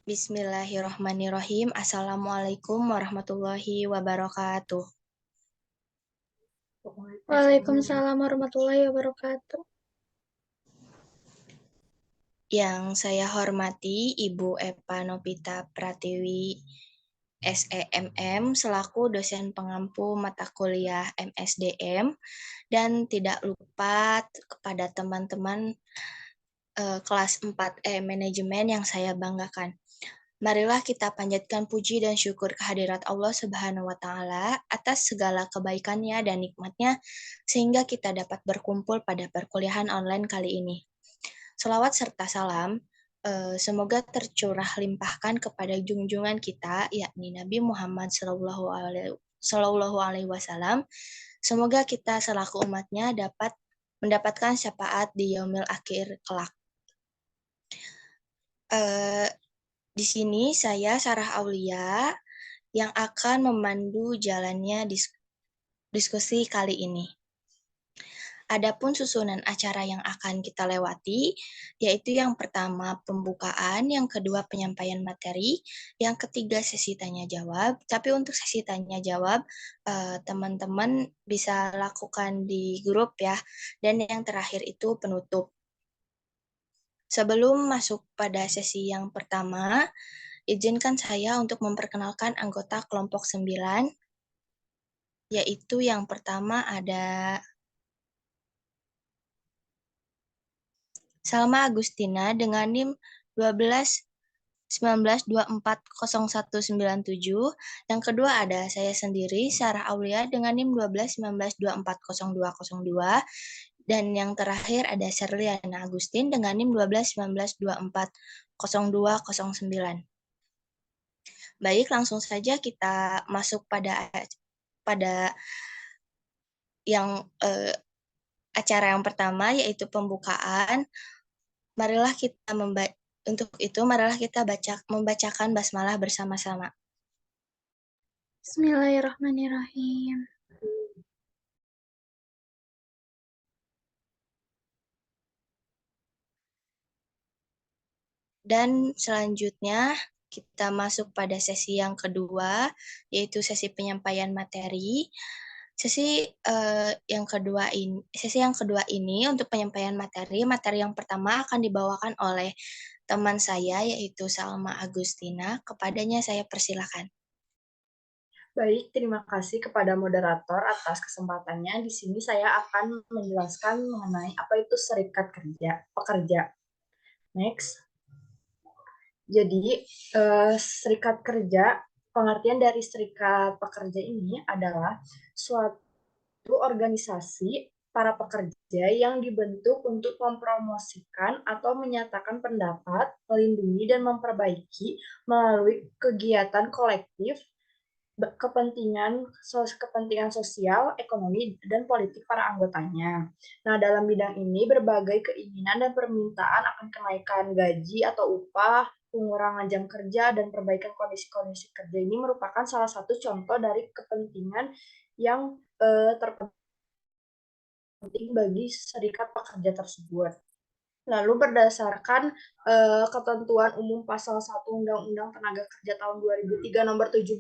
Bismillahirrahmanirrahim. Assalamualaikum warahmatullahi wabarakatuh. Waalaikumsalam warahmatullahi wabarakatuh. Yang saya hormati Ibu Eva Novita Pratiwi, SEMM, selaku dosen pengampu mata kuliah MSDM, dan tidak lupa kepada teman-teman kelas 4E Manajemen yang saya banggakan. Marilah kita panjatkan puji dan syukur kehadirat Allah Subhanahu wa Ta'ala atas segala kebaikannya dan nikmatnya, sehingga kita dapat berkumpul pada perkuliahan online kali ini. Selawat serta salam semoga tercurah limpahkan kepada junjungan kita, yakni Nabi Muhammad Sallallahu Alaihi Wasallam. Semoga kita selaku umatnya dapat mendapatkan syafaat di yaumil akhir kelak. Di sini saya Sarah Aulia yang akan memandu jalannya diskusi kali ini. Adapun susunan acara yang akan kita lewati, yaitu yang pertama pembukaan, yang kedua penyampaian materi, yang ketiga sesi tanya jawab. Tapi untuk sesi tanya jawab, teman-teman bisa lakukan di grup ya. Dan yang terakhir itu penutup. Sebelum masuk pada sesi yang pertama, izinkan saya untuk memperkenalkan anggota kelompok 9, yaitu yang pertama ada Salma Agustina dengan NIM 12 19240197. Yang kedua ada saya sendiri, Sarah Aulia dengan NIM 12 19240202. Dan yang terakhir ada Serliana Agustin dengan NIM 12 19240209. Baik, langsung saja kita masuk pada yang acara yang pertama, yaitu pembukaan. Marilah kita membacakan basmalah bersama-sama. Bismillahirrahmanirrahim. Dan selanjutnya kita masuk pada sesi yang kedua, yaitu sesi penyampaian materi. Sesi yang kedua ini untuk penyampaian materi yang pertama akan dibawakan oleh teman saya, yaitu Salma Agustina. Kepadanya saya persilakan. Baik, terima kasih kepada moderator atas kesempatannya. Di sini saya akan menjelaskan mengenai apa itu serikat pekerja. Next. Jadi, serikat kerja, pengertian dari serikat pekerja ini adalah suatu organisasi para pekerja yang dibentuk untuk mempromosikan atau menyatakan pendapat, melindungi dan memperbaiki melalui kegiatan kolektif kepentingan sosial, ekonomi, dan politik para anggotanya. Nah, dalam bidang ini berbagai keinginan dan permintaan akan kenaikan gaji atau upah, pengurangan jam kerja, dan perbaikan kondisi-kondisi kerja ini merupakan salah satu contoh dari kepentingan yang terpenting bagi serikat pekerja tersebut. Lalu berdasarkan ketentuan umum pasal 1 Undang-Undang Tenaga Kerja tahun 2003 nomor 17,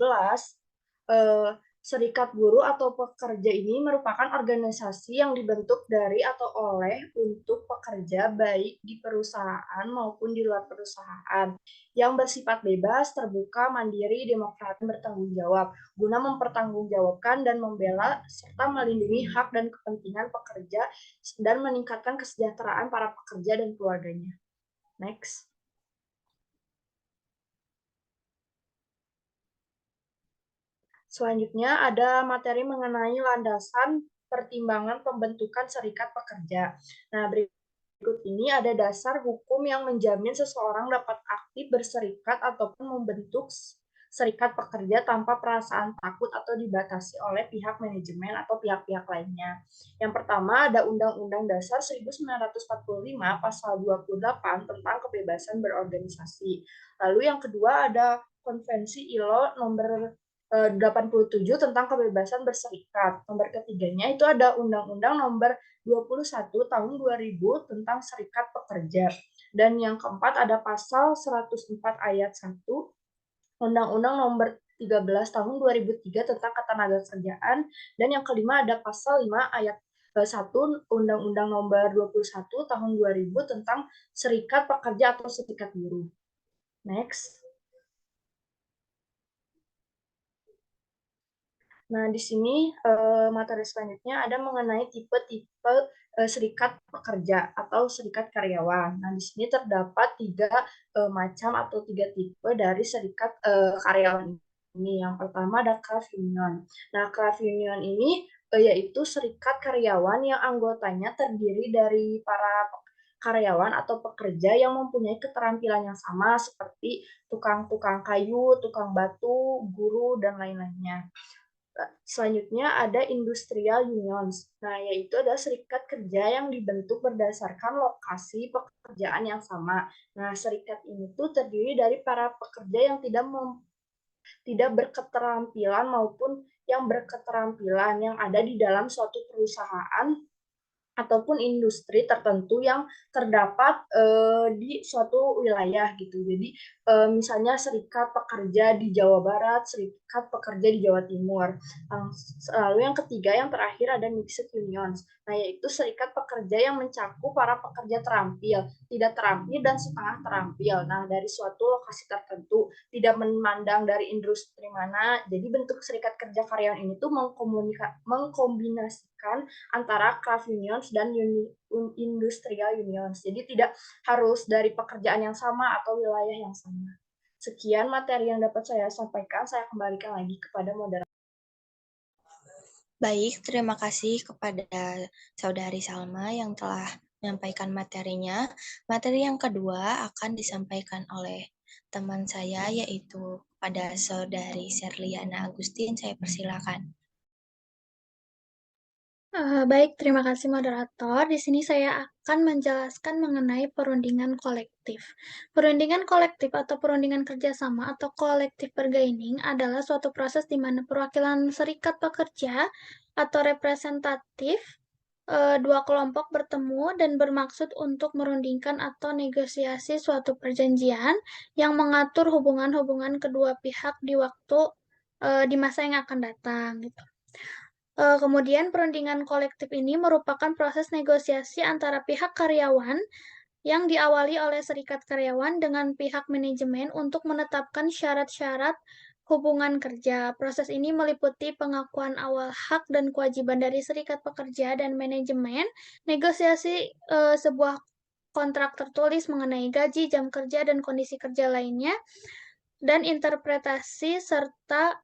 serikat buruh atau pekerja ini merupakan organisasi yang dibentuk dari atau oleh untuk pekerja baik di perusahaan maupun di luar perusahaan yang bersifat bebas, terbuka, mandiri, demokratis, bertanggung jawab guna mempertanggungjawabkan dan membela serta melindungi hak dan kepentingan pekerja dan meningkatkan kesejahteraan para pekerja dan keluarganya. Next. Selanjutnya ada materi mengenai landasan pertimbangan pembentukan serikat pekerja. Nah, berikut ini ada dasar hukum yang menjamin seseorang dapat aktif berserikat ataupun membentuk serikat pekerja tanpa perasaan takut atau dibatasi oleh pihak manajemen atau pihak-pihak lainnya. Yang pertama ada Undang-Undang Dasar 1945 Pasal 28 tentang kebebasan berorganisasi. Lalu yang kedua ada Konvensi ILO nomor 87 tentang kebebasan berserikat. Nomor ketiganya itu ada Undang-Undang nomor 21 tahun 2000 tentang serikat pekerja. Dan yang keempat ada pasal 104 ayat 1 Undang-Undang Nomor 13 Tahun 2003 tentang Ketenagakerjaan, dan yang kelima ada pasal 5 ayat 1 Undang-Undang Nomor 21 Tahun 2000 tentang Serikat Pekerja atau Serikat Buruh. Next. Nah, di sini materi selanjutnya ada mengenai tipe-tipe serikat pekerja atau serikat karyawan. Nah, di sini terdapat 3 macam atau 3 tipe dari serikat karyawan ini. Yang pertama ada craft union. Nah, craft union ini yaitu serikat karyawan yang anggotanya terdiri dari para karyawan atau pekerja yang mempunyai keterampilan yang sama seperti tukang-tukang kayu, tukang batu, guru, dan lain-lainnya. Selanjutnya ada industrial unions. Nah, yaitu adalah serikat kerja yang dibentuk berdasarkan lokasi pekerjaan yang sama. Nah, serikat ini tuh terdiri dari para pekerja yang tidak berketerampilan maupun yang berketerampilan yang ada di dalam suatu perusahaan ataupun industri tertentu yang terdapat di suatu wilayah gitu. Jadi misalnya serikat pekerja di Jawa Barat, serikat pekerja di Jawa Timur. Lalu yang ketiga, yang terakhir ada mixed unions. Nah, yaitu serikat pekerja yang mencakup para pekerja terampil, tidak terampil, dan setengah terampil. Nah, dari suatu lokasi tertentu, tidak memandang dari industri mana. Jadi bentuk serikat kerja karyawan ini tuh mengkombinasikan antara craft unions dan industrial unions. Jadi tidak harus dari pekerjaan yang sama atau wilayah yang sama. Sekian materi yang dapat saya sampaikan. Saya kembalikan lagi kepada moderator. Baik, terima kasih kepada Saudari Salma yang telah menyampaikan materinya. Materi yang kedua akan disampaikan oleh teman saya, yaitu pada Saudari Serliana Agustin. Saya persilakan. Baik, terima kasih moderator. Di sini saya akan menjelaskan mengenai perundingan kolektif. Perundingan kolektif atau perundingan kerjasama atau collective bargaining adalah suatu proses di mana perwakilan serikat pekerja atau representatif dua kelompok bertemu dan bermaksud untuk merundingkan atau negosiasi suatu perjanjian yang mengatur hubungan-hubungan kedua pihak di waktu di masa yang akan datang gitu. Kemudian perundingan kolektif ini merupakan proses negosiasi antara pihak karyawan yang diawali oleh serikat karyawan dengan pihak manajemen untuk menetapkan syarat-syarat hubungan kerja. Proses ini meliputi pengakuan awal hak dan kewajiban dari serikat pekerja dan manajemen, negosiasi sebuah kontrak tertulis mengenai gaji, jam kerja, dan kondisi kerja lainnya, dan interpretasi serta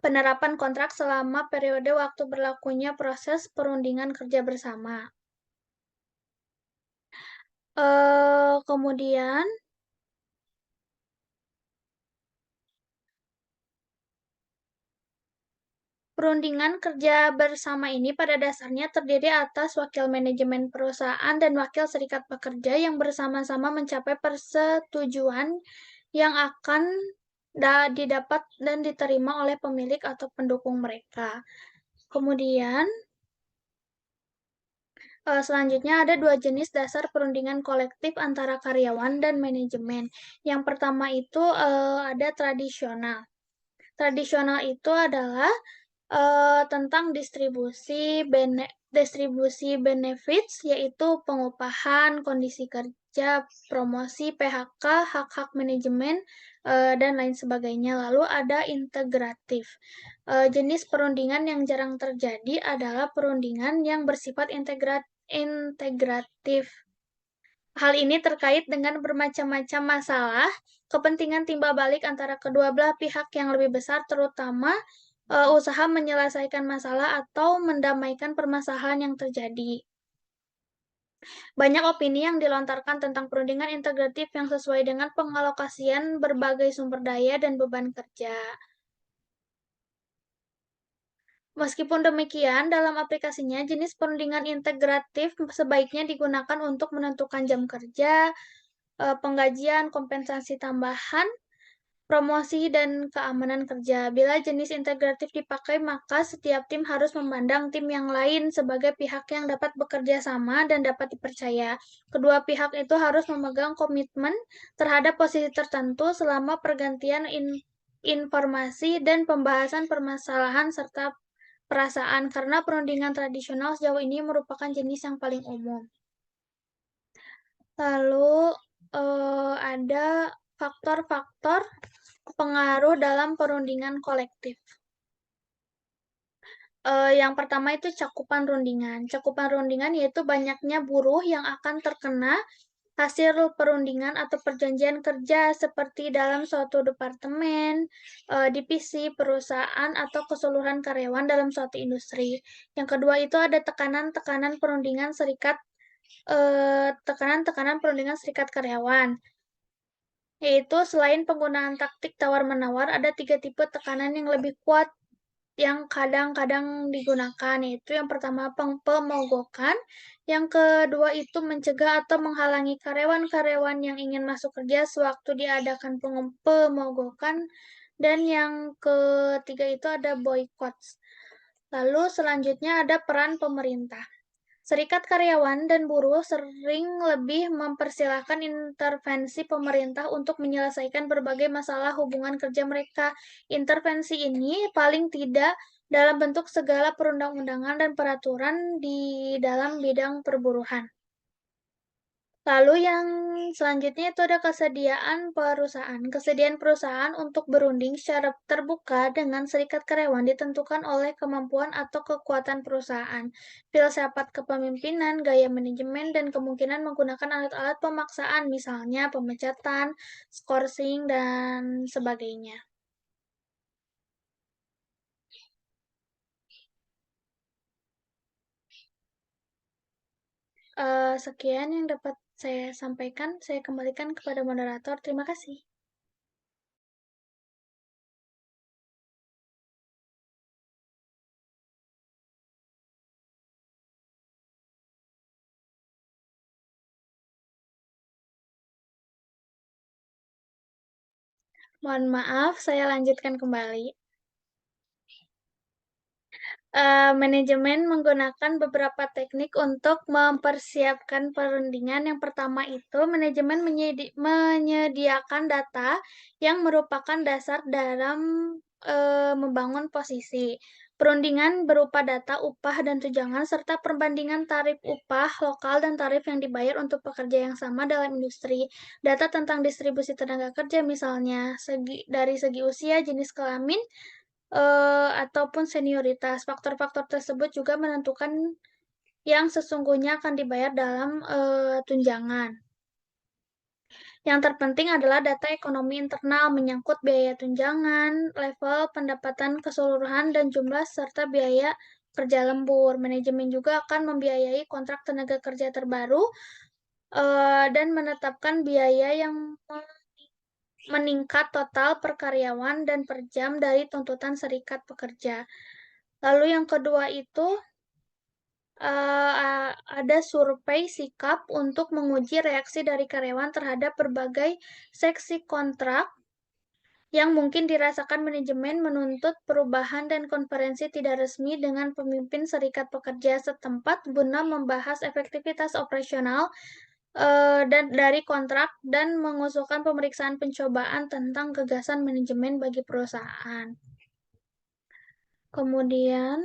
penerapan kontrak selama periode waktu berlakunya proses perundingan kerja bersama. Kemudian, perundingan kerja bersama ini pada dasarnya terdiri atas wakil manajemen perusahaan dan wakil serikat pekerja yang bersama-sama mencapai persetujuan yang akan didapat dan diterima oleh pemilik atau pendukung mereka. Kemudian, selanjutnya ada dua jenis dasar perundingan kolektif antara karyawan dan manajemen. Yang pertama itu ada tradisional. Tradisional itu adalah tentang distribusi benefits, yaitu pengupahan, kondisi kerja, promosi, PHK, hak-hak manajemen, dan lain sebagainya. Lalu ada integratif. Jenis perundingan yang jarang terjadi adalah perundingan yang bersifat integratif. Hal ini terkait dengan bermacam-macam masalah, kepentingan timbal balik antara kedua belah pihak yang lebih besar, terutama usaha menyelesaikan masalah atau mendamaikan permasalahan yang terjadi. Banyak opini yang dilontarkan tentang perundingan integratif yang sesuai dengan pengalokasian berbagai sumber daya dan beban kerja. Meskipun demikian, dalam aplikasinya, jenis perundingan integratif sebaiknya digunakan untuk menentukan jam kerja, penggajian, kompensasi tambahan, Promosi dan keamanan kerja. Bila jenis integratif dipakai, maka setiap tim harus memandang tim yang lain sebagai pihak yang dapat bekerja sama dan dapat dipercaya. Kedua pihak itu harus memegang komitmen terhadap posisi tertentu selama pergantian informasi dan pembahasan permasalahan serta perasaan, karena perundingan tradisional sejauh ini merupakan jenis yang paling umum. Lalu ada faktor-faktor pengaruh dalam perundingan kolektif. Yang pertama itu cakupan rundingan. Cakupan rundingan yaitu banyaknya buruh yang akan terkena hasil perundingan atau perjanjian kerja seperti dalam suatu departemen, divisi, perusahaan, atau keseluruhan karyawan dalam suatu industri. Yang kedua itu ada tekanan-tekanan perundingan tekanan-tekanan perundingan serikat karyawan. Yaitu selain penggunaan taktik tawar-menawar, ada 3 tipe tekanan yang lebih kuat yang kadang-kadang digunakan, yaitu yang pertama pemogokan, yang kedua itu mencegah atau menghalangi karyawan-karyawan yang ingin masuk kerja sewaktu diadakan pemogokan, dan yang ketiga itu ada boykot. Lalu selanjutnya ada peran pemerintah. Serikat karyawan dan buruh sering lebih mempersilahkan intervensi pemerintah untuk menyelesaikan berbagai masalah hubungan kerja mereka. Intervensi ini paling tidak dalam bentuk segala perundang-undangan dan peraturan di dalam bidang perburuhan. Lalu yang selanjutnya itu ada kesediaan perusahaan. Kesediaan perusahaan untuk berunding secara terbuka dengan serikat karyawan ditentukan oleh kemampuan atau kekuatan perusahaan, filsafat kepemimpinan, gaya manajemen, dan kemungkinan menggunakan alat-alat pemaksaan, misalnya pemecatan, skorsing, dan sebagainya. Sekian yang dapat saya sampaikan. Saya kembalikan kepada moderator. Terima kasih. Mohon maaf, saya lanjutkan kembali. Manajemen menggunakan beberapa teknik untuk mempersiapkan perundingan. Yang pertama itu, manajemen menyediakan data yang merupakan dasar dalam membangun posisi. Perundingan berupa data upah dan tunjangan, serta perbandingan tarif upah lokal dan tarif yang dibayar untuk pekerja yang sama dalam industri. Data tentang distribusi tenaga kerja, misalnya dari segi usia, jenis kelamin, ataupun senioritas. Faktor-faktor tersebut juga menentukan yang sesungguhnya akan dibayar dalam tunjangan. Yang terpenting adalah data ekonomi internal menyangkut biaya tunjangan, level pendapatan keseluruhan, dan jumlah serta biaya kerja lembur. Manajemen juga akan membiayai kontrak tenaga kerja terbaru dan menetapkan biaya yang meningkat total per karyawan dan per jam dari tuntutan serikat pekerja. Lalu yang kedua itu ada survei sikap untuk menguji reaksi dari karyawan terhadap berbagai seksi kontrak yang mungkin dirasakan. Manajemen menuntut perubahan dan konferensi tidak resmi dengan pemimpin serikat pekerja setempat guna membahas efektivitas operasional dan dari kontrak dan mengusulkan pemeriksaan pencobaan tentang gagasan manajemen bagi perusahaan. Kemudian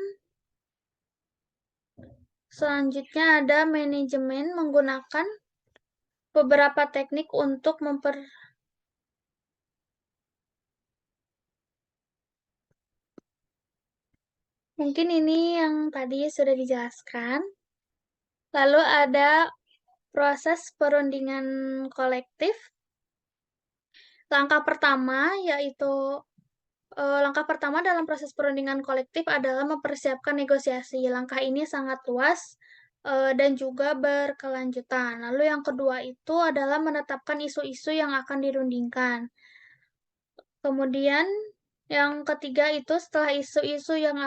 selanjutnya ada manajemen menggunakan beberapa teknik untuk mungkin ini yang tadi sudah dijelaskan. Lalu ada proses perundingan kolektif. Langkah pertama dalam proses perundingan kolektif adalah mempersiapkan negosiasi. Langkah ini sangat luas dan juga berkelanjutan. Lalu yang kedua itu adalah menetapkan isu-isu yang akan dirundingkan. Kemudian yang ketiga itu setelah isu-isu yang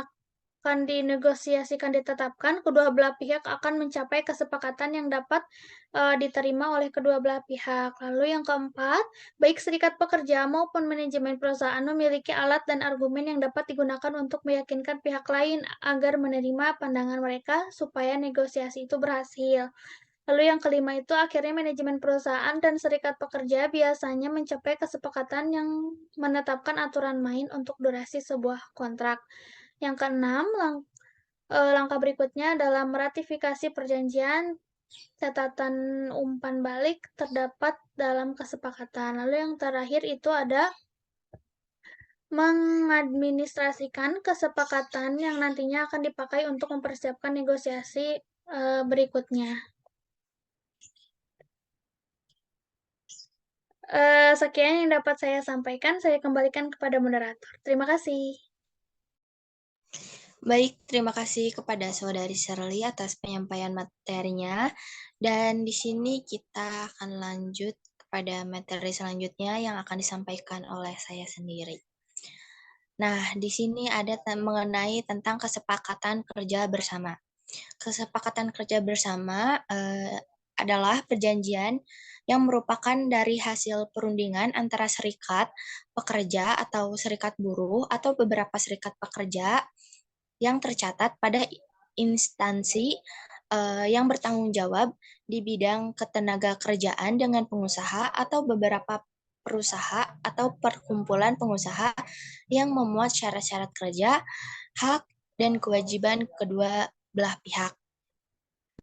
akan dinegosiasikan ditetapkan, kedua belah pihak akan mencapai kesepakatan yang dapat diterima oleh kedua belah pihak. Lalu yang keempat, baik serikat pekerja maupun manajemen perusahaan memiliki alat dan argumen yang dapat digunakan untuk meyakinkan pihak lain agar menerima pandangan mereka supaya negosiasi itu berhasil. Lalu yang kelima itu akhirnya manajemen perusahaan dan serikat pekerja biasanya mencapai kesepakatan yang menetapkan aturan main untuk durasi sebuah kontrak. Yang keenam, langkah berikutnya adalah meratifikasi perjanjian. Catatan umpan balik terdapat dalam kesepakatan. Lalu yang terakhir itu ada mengadministrasikan kesepakatan yang nantinya akan dipakai untuk mempersiapkan negosiasi berikutnya. Sekian yang dapat saya sampaikan. Saya kembalikan kepada moderator. Terima kasih. Baik, terima kasih kepada Saudari Shirley atas penyampaian materinya. Dan di sini kita akan lanjut kepada materi selanjutnya yang akan disampaikan oleh saya sendiri. Nah, di sini ada mengenai tentang kesepakatan kerja bersama. Kesepakatan kerja bersama adalah perjanjian yang merupakan dari hasil perundingan antara serikat pekerja atau serikat buruh atau beberapa serikat pekerja yang tercatat pada instansi yang bertanggung jawab di bidang ketenaga kerjaan dengan pengusaha atau beberapa perusahaan atau perkumpulan pengusaha yang memuat syarat-syarat kerja, hak, dan kewajiban kedua belah pihak.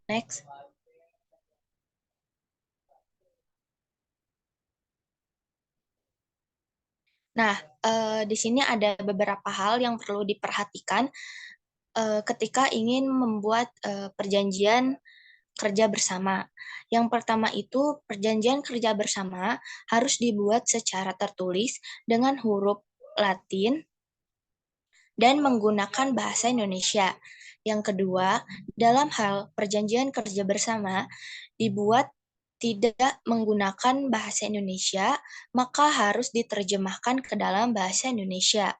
Next. Nah, di sini ada beberapa hal yang perlu diperhatikan ketika ingin membuat perjanjian kerja bersama. Yang pertama itu, perjanjian kerja bersama harus dibuat secara tertulis dengan huruf Latin dan menggunakan bahasa Indonesia. Yang kedua, dalam hal perjanjian kerja bersama dibuat tidak menggunakan bahasa Indonesia, maka harus diterjemahkan ke dalam bahasa Indonesia.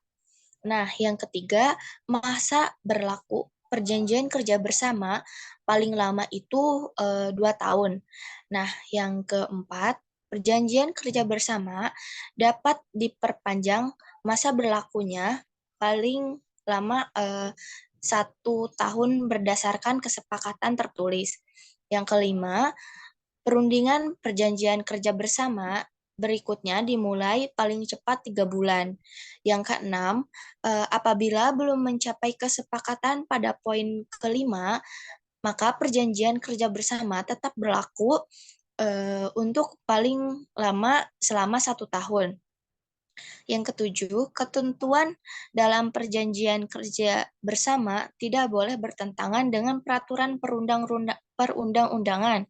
Nah, yang ketiga, masa berlaku perjanjian kerja bersama paling lama itu 2 tahun. Nah, yang keempat, perjanjian kerja bersama dapat diperpanjang masa berlakunya paling lama 1 tahun berdasarkan kesepakatan tertulis. Yang kelima, perundingan perjanjian kerja bersama berikutnya dimulai paling cepat 3 bulan. Yang keenam, apabila belum mencapai kesepakatan pada poin kelima, maka perjanjian kerja bersama tetap berlaku untuk paling lama selama 1 tahun. Yang ketujuh, ketentuan dalam perjanjian kerja bersama tidak boleh bertentangan dengan peraturan perundang-undangan.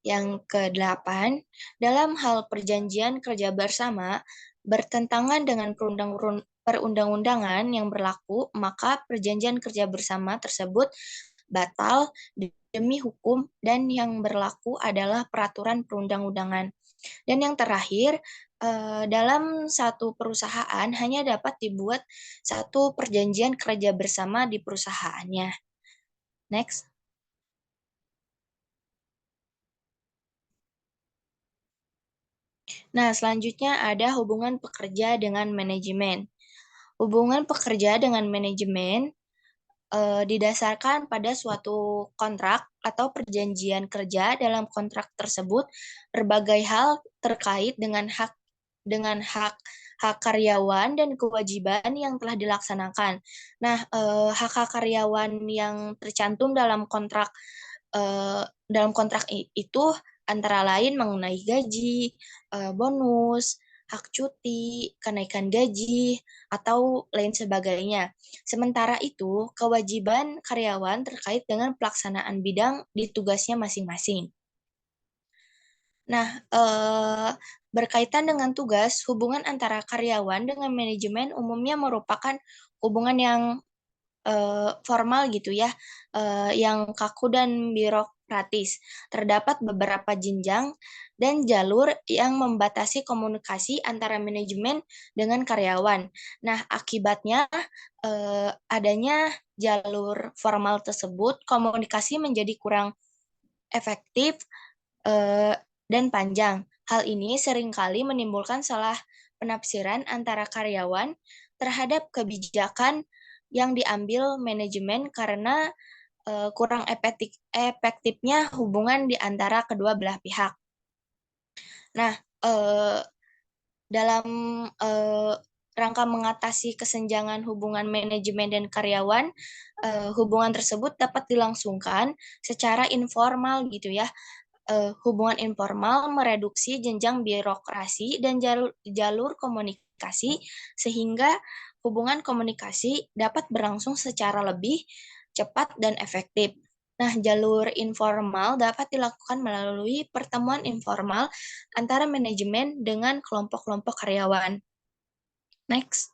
Yang kedelapan, dalam hal perjanjian kerja bersama bertentangan dengan perundang-undangan yang berlaku, maka perjanjian kerja bersama tersebut batal demi hukum dan yang berlaku adalah peraturan perundang-undangan. Dan yang terakhir, dalam satu perusahaan hanya dapat dibuat satu perjanjian kerja bersama di perusahaannya. Next. Nah, selanjutnya ada hubungan pekerja dengan manajemen. Hubungan pekerja dengan manajemen didasarkan pada suatu kontrak atau perjanjian kerja. Dalam kontrak tersebut, berbagai hal terkait dengan hak karyawan dan kewajiban yang telah dilaksanakan. Nah, hak karyawan yang tercantum dalam kontrak itu antara lain mengenai gaji, bonus, hak cuti, kenaikan gaji, atau lain sebagainya. Sementara itu, kewajiban karyawan terkait dengan pelaksanaan bidang di tugasnya masing-masing. Nah, berkaitan dengan tugas, hubungan antara karyawan dengan manajemen umumnya merupakan hubungan yang formal gitu ya, yang kaku dan birokratis. Terdapat beberapa jenjang dan jalur yang membatasi komunikasi antara manajemen dengan karyawan. Nah, akibatnya adanya jalur formal tersebut, komunikasi menjadi kurang efektif dan panjang. Hal ini seringkali menimbulkan salah penafsiran antara karyawan terhadap kebijakan yang diambil manajemen karena kurang efektifnya hubungan di antara kedua belah pihak. Nah, dalam rangka mengatasi kesenjangan hubungan manajemen dan karyawan, hubungan tersebut dapat dilangsungkan secara informal gitu ya. Hubungan informal mereduksi jenjang birokrasi dan jalur komunikasi sehingga hubungan komunikasi dapat berlangsung secara lebih cepat dan efektif. Nah, jalur informal dapat dilakukan melalui pertemuan informal antara manajemen dengan kelompok-kelompok karyawan. Next.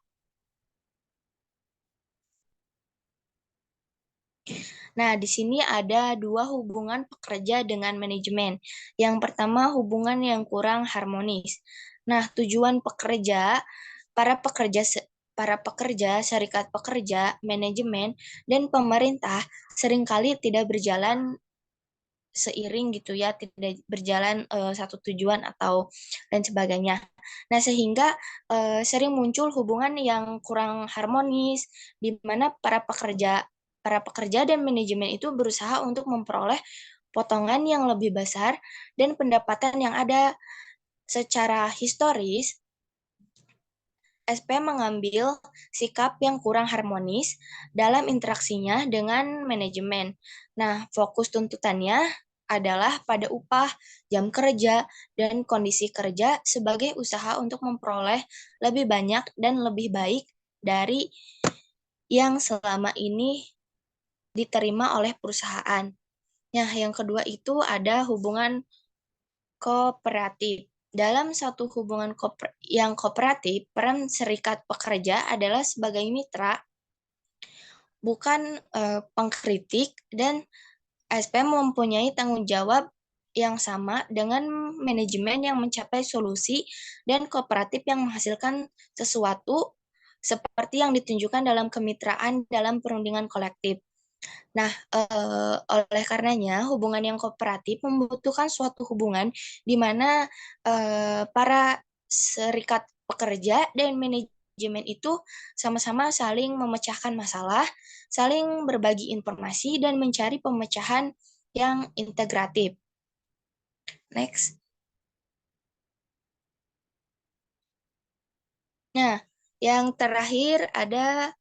Nah, di sini ada dua hubungan pekerja dengan manajemen. Yang pertama, hubungan yang kurang harmonis. Nah, tujuan para pekerja, serikat pekerja, manajemen, dan pemerintah seringkali tidak berjalan seiring gitu ya, tidak berjalan satu tujuan atau dan sebagainya. Nah, sehingga sering muncul hubungan yang kurang harmonis di mana para pekerja dan manajemen itu berusaha untuk memperoleh potongan yang lebih besar dan pendapatan yang ada. Secara historis, SP mengambil sikap yang kurang harmonis dalam interaksinya dengan manajemen. Nah, fokus tuntutannya adalah pada upah, jam kerja, dan kondisi kerja sebagai usaha untuk memperoleh lebih banyak dan lebih baik dari yang selama ini diterima oleh perusahaan. Nah, yang kedua itu ada hubungan kooperatif. Dalam satu hubungan yang kooperatif, peran serikat pekerja adalah sebagai mitra, bukan pengkritik, dan SP mempunyai tanggung jawab yang sama dengan manajemen yang mencapai solusi dan kooperatif yang menghasilkan sesuatu seperti yang ditunjukkan dalam kemitraan dalam perundingan kolektif. Nah, oleh karenanya hubungan yang kooperatif membutuhkan suatu hubungan di mana para serikat pekerja dan manajemen itu sama-sama saling memecahkan masalah, saling berbagi informasi, dan mencari pemecahan yang integratif. Next. Nah, yang terakhir ada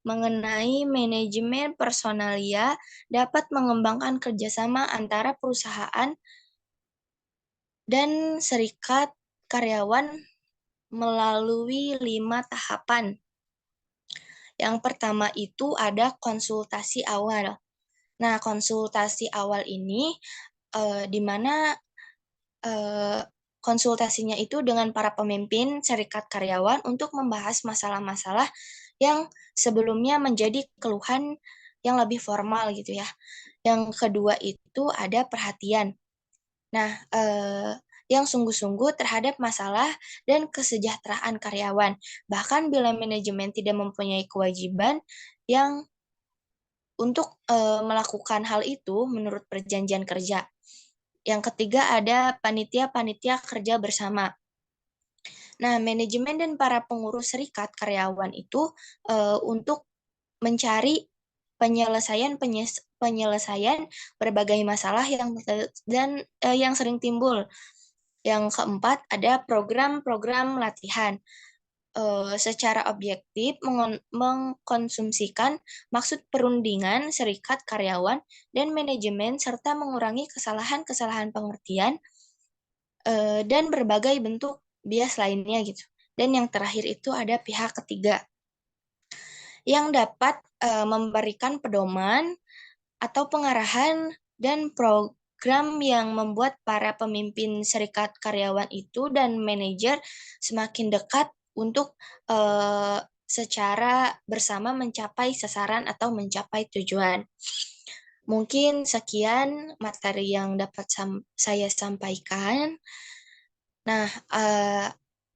mengenai manajemen personalia dapat mengembangkan kerjasama antara perusahaan dan serikat karyawan melalui 5 tahapan. Yang pertama itu ada konsultasi awal. Nah, konsultasi awal ini di mana konsultasinya itu dengan para pemimpin serikat karyawan untuk membahas masalah-masalah yang sebelumnya menjadi keluhan yang lebih formal gitu ya. Yang kedua itu ada perhatian. Nah, yang sungguh-sungguh terhadap masalah dan kesejahteraan karyawan. Bahkan bila manajemen tidak mempunyai kewajiban yang untuk melakukan hal itu menurut perjanjian kerja. Yang ketiga ada panitia-panitia kerja bersama. Nah, manajemen dan para pengurus serikat karyawan itu untuk mencari penyelesaian berbagai masalah yang sering timbul. Yang keempat ada program-program latihan. Secara objektif mengkonsumsikan maksud perundingan serikat karyawan dan manajemen serta mengurangi kesalahan-kesalahan pengertian dan berbagai bentuk bias lainnya gitu. Dan yang terakhir itu ada pihak ketiga yang dapat memberikan pedoman atau pengarahan dan program yang membuat para pemimpin serikat karyawan itu dan manajer semakin dekat untuk secara bersama mencapai sasaran atau mencapai tujuan. Mungkin sekian materi yang dapat saya sampaikan. Nah,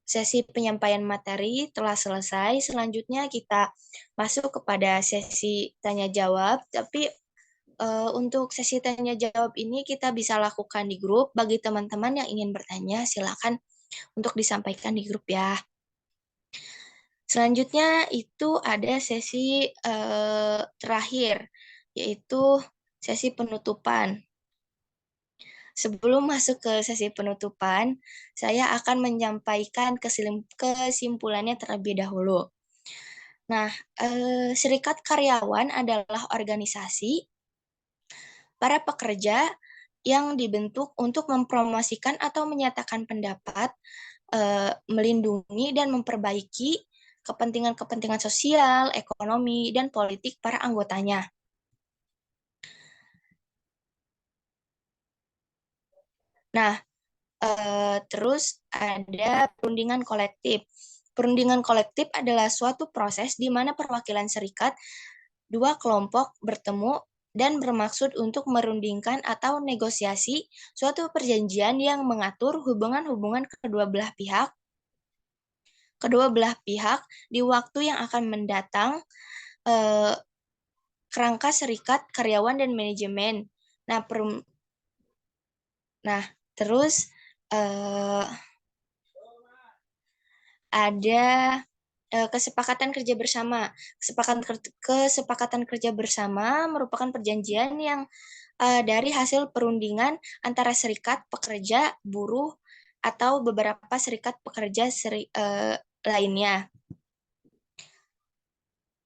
sesi penyampaian materi telah selesai. Selanjutnya kita masuk kepada sesi tanya jawab. Tapi untuk sesi tanya jawab ini kita bisa lakukan di grup. Bagi teman-teman yang ingin bertanya, silakan untuk disampaikan di grup ya. Selanjutnya itu ada sesi terakhir, yaitu sesi penutupan. Sebelum masuk ke sesi penutupan, saya akan menyampaikan kesimpulannya terlebih dahulu. Nah, serikat karyawan adalah organisasi para pekerja yang dibentuk untuk mempromosikan atau menyatakan pendapat, melindungi dan memperbaiki kepentingan-kepentingan sosial, ekonomi, dan politik para anggotanya. Nah, terus ada perundingan kolektif. Perundingan kolektif adalah suatu proses di mana perwakilan serikat dua kelompok bertemu dan bermaksud untuk merundingkan atau negosiasi suatu perjanjian yang mengatur hubungan-hubungan kedua belah pihak di waktu yang akan mendatang, kerangka serikat, karyawan, dan manajemen. Nah, terus ada kesepakatan kerja bersama. Kesepakatan kerja bersama merupakan perjanjian yang dari hasil perundingan antara serikat pekerja, buruh, atau beberapa serikat pekerja lainnya.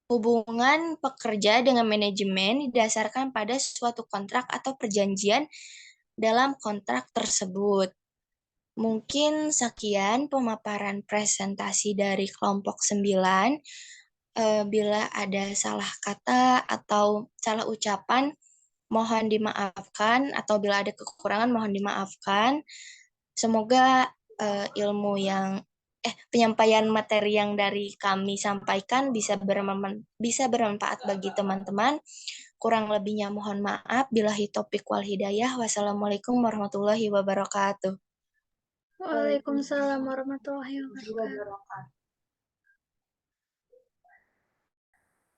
Hubungan pekerja dengan manajemen didasarkan pada suatu kontrak atau perjanjian dalam kontrak tersebut. Mungkin sekian pemaparan presentasi dari kelompok 9. Bila ada salah kata atau salah ucapan, mohon dimaafkan, atau bila ada kekurangan, mohon dimaafkan. Semoga penyampaian materi yang dari kami sampaikan bisa bermanfaat bagi teman-teman. Kurang lebihnya mohon maaf. Billahi taufiq wal hidayah. Wassalamualaikum warahmatullahi wabarakatuh. Waalaikumsalam warahmatullahi wabarakatuh.